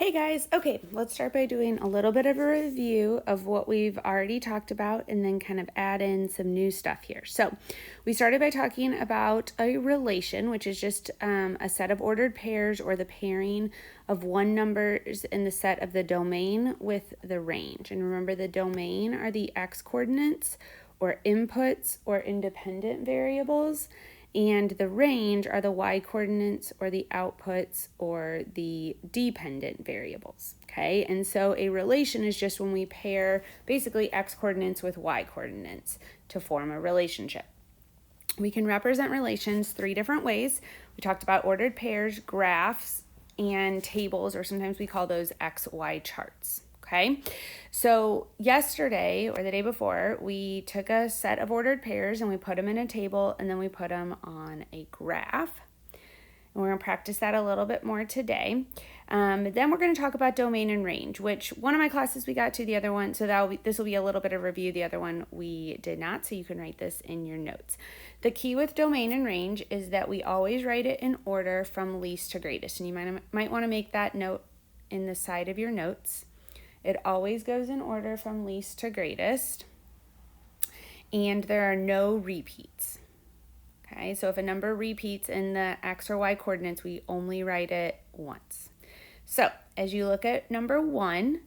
Hey guys, okay, let's start by doing a little bit of a review of what we've already talked about and then kind of add in some new stuff here. So we started by talking about a relation, which is just a set of ordered pairs or the pairing of one numbers in the set of the domain with the range. And remember, the domain are the x coordinates or inputs or independent variables, and the range are the y coordinates or the outputs or the dependent variables, okay? And so a relation is just when we pair basically x coordinates with y coordinates to form a relationship. We can represent relations three different ways. We talked about ordered pairs, graphs, and tables, or sometimes we call those XY charts. Okay, so yesterday or the day before, we took a set of ordered pairs and we put them in a table and then we put them on a graph. And we're going to practice that a little bit more today. Then we're going to talk about domain and range, which one of my classes we got to, the other one, so this will be a little bit of review. The other one we did not, so you can write this in your notes. The key with domain and range is that we always write it in order from least to greatest, and you might want to make that note in the side of your notes. It always goes in order from least to greatest, and there are no repeats. Okay, so if a number repeats in the x or y coordinates, we only write it once. So as you look at number 1,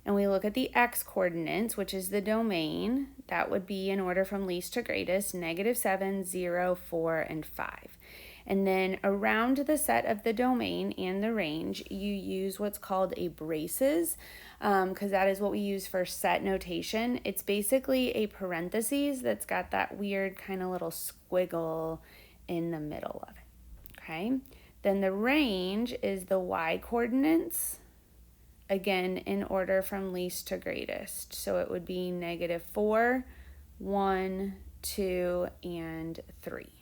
and we look at the x coordinates, which is the domain, that would be in order from least to greatest, -7, 0, 4, and 5. And then around the set of the domain and the range, you use what's called a braces, because that is what we use for set notation. It's basically a parentheses that's got that weird kind of little squiggle in the middle of it, okay? Then the range is the y coordinates, again, in order from least to greatest. So it would be -4, 1, 2, and 3.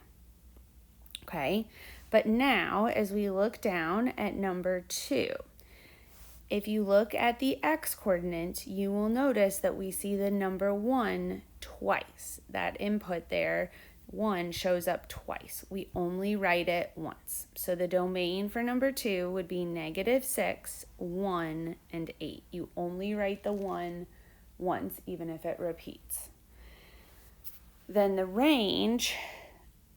Okay, but now as we look down at number 2, if you look at the x coordinates, you will notice that we see the number 1 twice. That input there, 1, shows up twice. We only write it once. So the domain for number 2 would be -6, 1, and 8. You only write the 1 once, even if it repeats. Then the range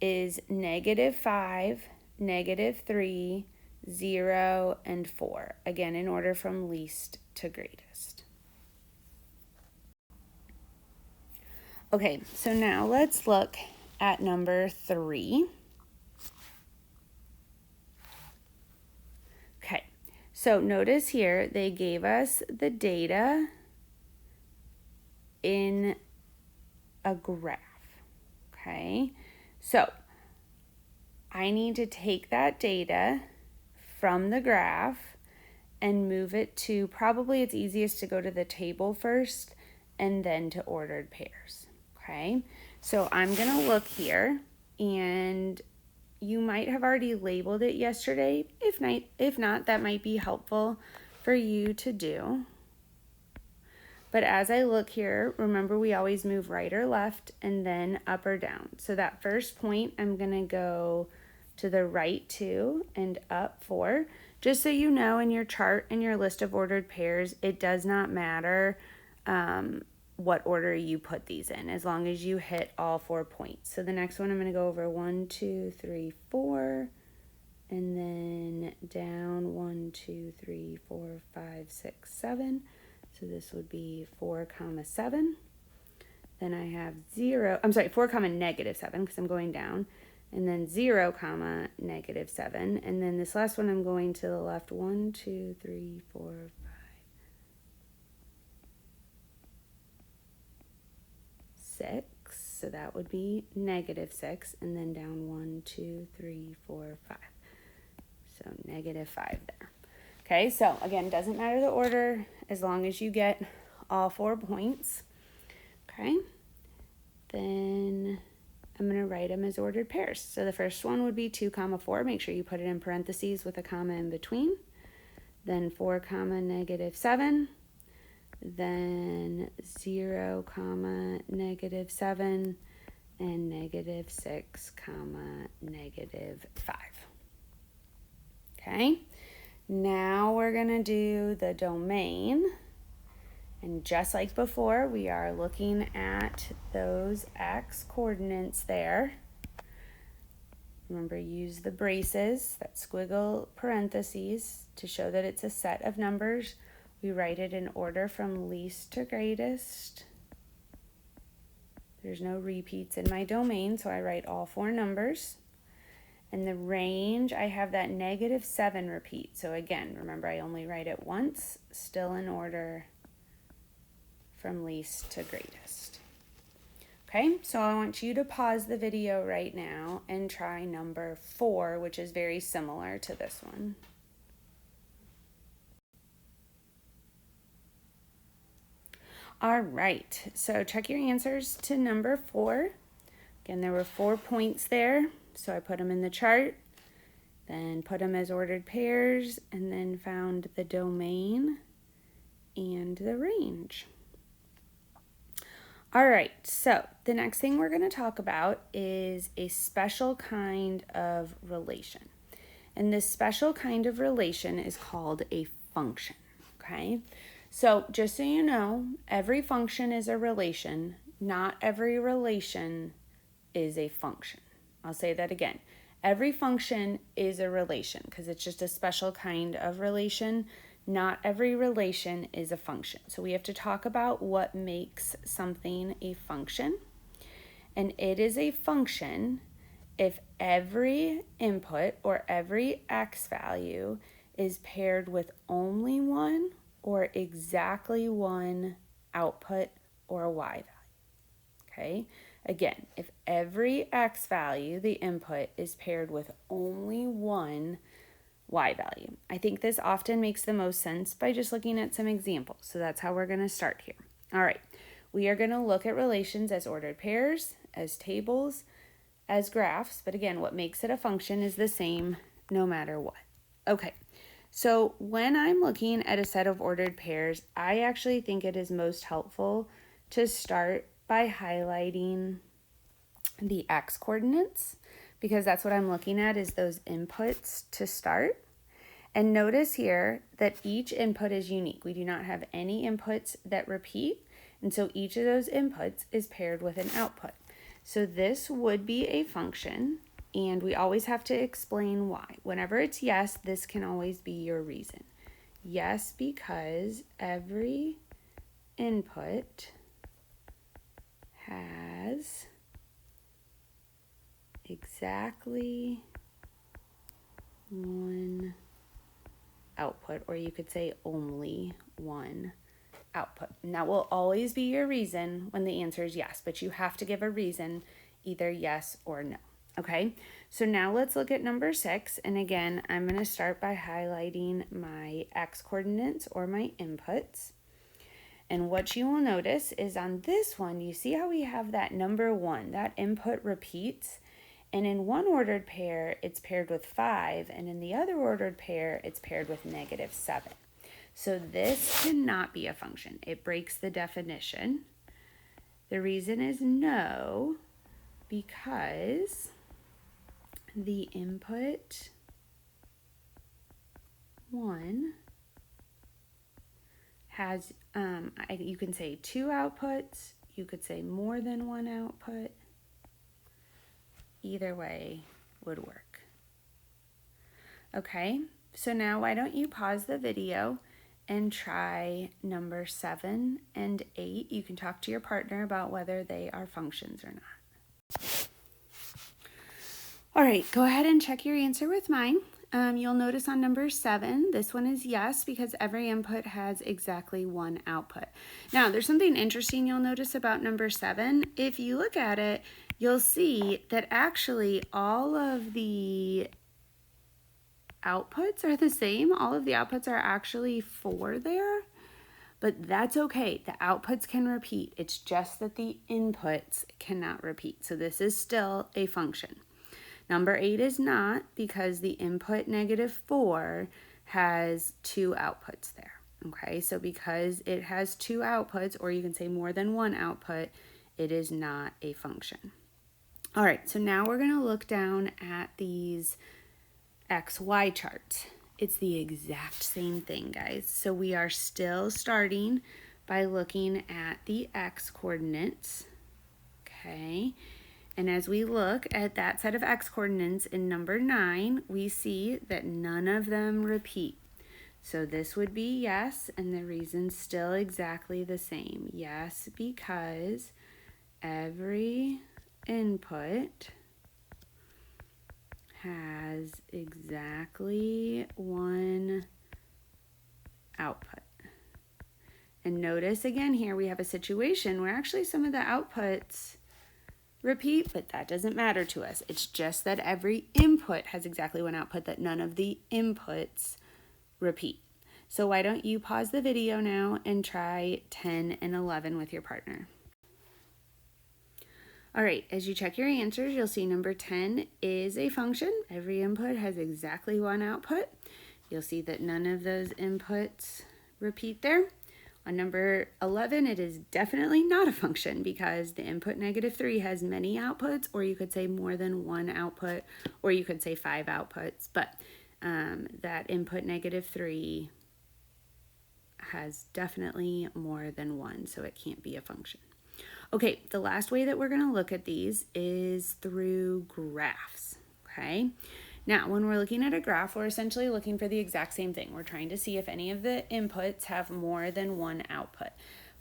is -5, -3, 0, and 4. Again, in order from least to greatest. Okay, so now let's look at number 3. Okay, so notice here they gave us the data in a graph, okay? So I need to take that data from the graph and move it to, probably it's easiest to go to the table first and then to ordered pairs, okay? So I'm going to look here, and you might have already labeled it yesterday. If not, that might be helpful for you to do. But as I look here, remember we always move right or left and then up or down. So that first point, I'm going to go to the right 2 and up 4. Just so you know, in your chart and your list of ordered pairs, it does not matter what order you put these in, as long as you hit all 4 points. So the next one, I'm going to go over 1, 2, 3, 4, and then down 1, 2, 3, 4, 5, 6, 7. So this would be 4, 7. Then I have 4, -7, because I'm going down. And then 0, -7. And then this last one, I'm going to the left. 1, 2, 3, 4, 5, 6. So that would be -6. And then down 1, 2, 3, 4, 5. So -5 there. Okay, so again, doesn't matter the order as long as you get all 4 points. Okay, then I'm going to write them as ordered pairs. So the first one would be 2, 4. Make sure you put it in parentheses with a comma in between. Then 4, -7. Then 0, -7. And -6, -5. Okay. Now we're going to do the domain. And just like before, we are looking at those x coordinates there. Remember, use the braces, that squiggle parentheses, to show that it's a set of numbers. We write it in order from least to greatest. There's no repeats in my domain, so I write all 4 numbers. And the range, I have that -7 repeat. So again, remember, I only write it once, still in order from least to greatest. Okay, so I want you to pause the video right now and try number 4, which is very similar to this one. All right, so check your answers to number 4. Again, there were 4 points there, so I put them in the chart, then put them as ordered pairs, and then found the domain and the range. All right, so the next thing we're going to talk about is a special kind of relation. And this special kind of relation is called a function, okay? So just so you know, every function is a relation. Not every relation is a function. I'll say that again. Every function is a relation because it's just a special kind of relation. Not every relation is a function. So we have to talk about what makes something a function. And it is a function if every input or every x value is paired with only one or exactly one output or y value. Okay? Again, if every x value, the input, is paired with only one y value. I think this often makes the most sense by just looking at some examples. So that's how we're going to start here. All right, we are going to look at relations as ordered pairs, as tables, as graphs. But again, what makes it a function is the same no matter what. Okay, so when I'm looking at a set of ordered pairs, I actually think it is most helpful to start by highlighting the x coordinates, because that's what I'm looking at is those inputs to start. And notice here that each input is unique. We do not have any inputs that repeat, and so each of those inputs is paired with an output. So this would be a function, and we always have to explain why. Whenever it's yes, this can always be your reason. Yes, because every input has exactly one output, or you could say only one output. And that will always be your reason when the answer is yes, but you have to give a reason, either yes or no. Okay, so now let's look at number 6. And again, I'm going to start by highlighting my x coordinates or my inputs. And what you will notice is on this one, you see how we have that number 1, that input repeats. And in one ordered pair, it's paired with 5, and in the other ordered pair, it's paired with -7. So this cannot be a function. It breaks the definition. The reason is no, because the input 1 has, you can say 2 outputs, you could say more than 1 output. Either way would work. Okay, so now why don't you pause the video and try number 7 and 8. You can talk to your partner about whether they are functions or not. All right, go ahead and check your answer with mine. You'll notice on number 7, this one is yes because every input has exactly one output. Now, there's something interesting you'll notice about number 7. If you look at it, you'll see that actually all of the outputs are the same. All of the outputs are actually 4 there, but that's okay. The outputs can repeat. It's just that the inputs cannot repeat. So this is still a function. Number 8 is not because the input -4 has 2 outputs there. Okay, so because it has 2 outputs, or you can say more than 1 output, it is not a function. All right, so now we're going to look down at these XY charts. It's the exact same thing, guys. So we are still starting by looking at the x coordinates, okay? And as we look at that set of x coordinates in number 9, we see that none of them repeat. So this would be yes, and the reason's still exactly the same. Yes, because every input has exactly one output. And notice again here we have a situation where actually some of the outputs repeat, but that doesn't matter to us. It's just that every input has exactly one output, that none of the inputs repeat. So why don't you pause the video now and try 10 and 11 with your partner. All right, as you check your answers, you'll see number 10 is a function. Every input has exactly one output. You'll see that none of those inputs repeat there. On number 11, it is definitely not a function because the input -3 has many outputs, or you could say more than one output, or you could say 5 outputs, but that input -3 has definitely more than one, so it can't be a function. Okay, the last way that we're going to look at these is through graphs, okay? Now, when we're looking at a graph, we're essentially looking for the exact same thing. We're trying to see if any of the inputs have more than one output.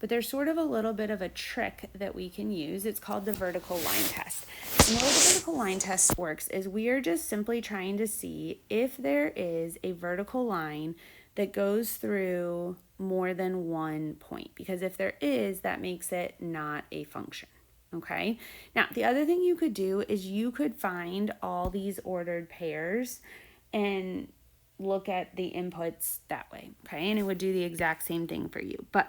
But there's sort of a little bit of a trick that we can use. It's called the vertical line test. And the way the vertical line test works is we are just simply trying to see if there is a vertical line that goes through more than one point, because if there is, that makes it not a function. Okay, now the other thing you could do is you could find all these ordered pairs and look at the inputs that way, okay, and it would do the exact same thing for you. But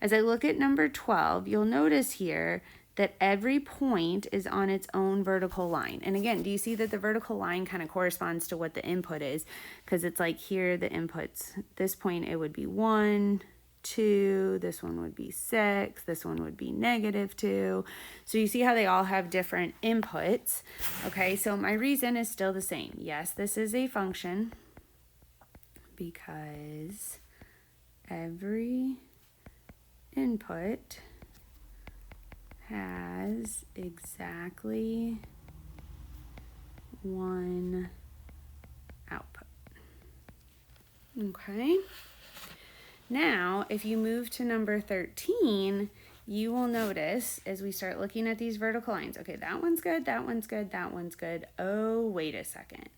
as I look at number 12, you'll notice here that every point is on its own vertical line. And again, do you see that the vertical line kind of corresponds to what the input is? Because it's like here, the inputs, this point, it would be 1, 2, this one would be 6, this one would be -2. So you see how they all have different inputs. Okay, so my reason is still the same. Yes, this is a function because every input has exactly one output. Okay. Now, if you move to number 13, you will notice as we start looking at these vertical lines, okay, that one's good, that one's good, that one's good. Oh, wait a second.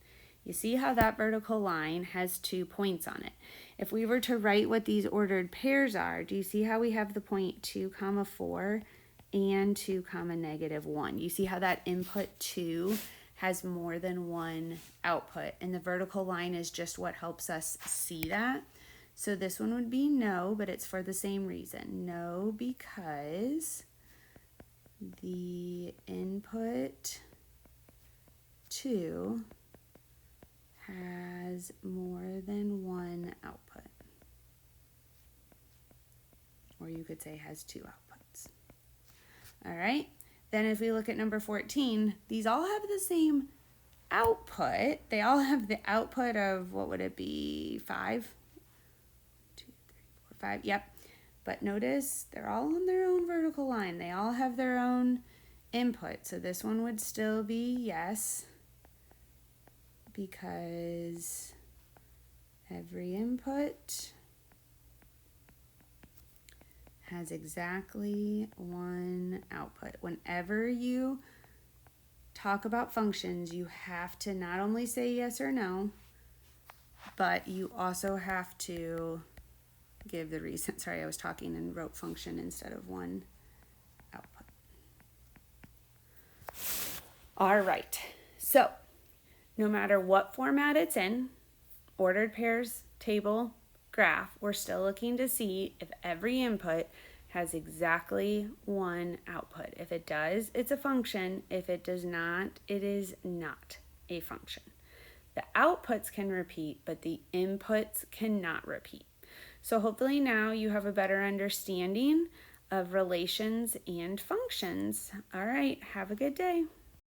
You see how that vertical line has 2 points on it. If we were to write what these ordered pairs are, do you see how we have the point 2, 4 and 2, -1? You see how that input 2 has more than one output, and the vertical line is just what helps us see that. So this one would be no, but it's for the same reason. No, because the input 2 has more than one output. Or you could say has 2 outputs. All right, then if we look at number 14, these all have the same output. They all have the output of, what would it be, 5? 5, yep. But notice they're all on their own vertical line. They all have their own input. So this one would still be yes, because every input has exactly one output. Whenever you talk about functions, you have to not only say yes or no, but you also have to give the reason. Sorry, I was talking and wrote function instead of one output. All right, so no matter what format it's in, ordered pairs, table, graph, we're still looking to see if every input has exactly one output. If it does, it's a function. If it does not, it is not a function. The outputs can repeat, but the inputs cannot repeat. So hopefully now you have a better understanding of relations and functions. All right, have a good day.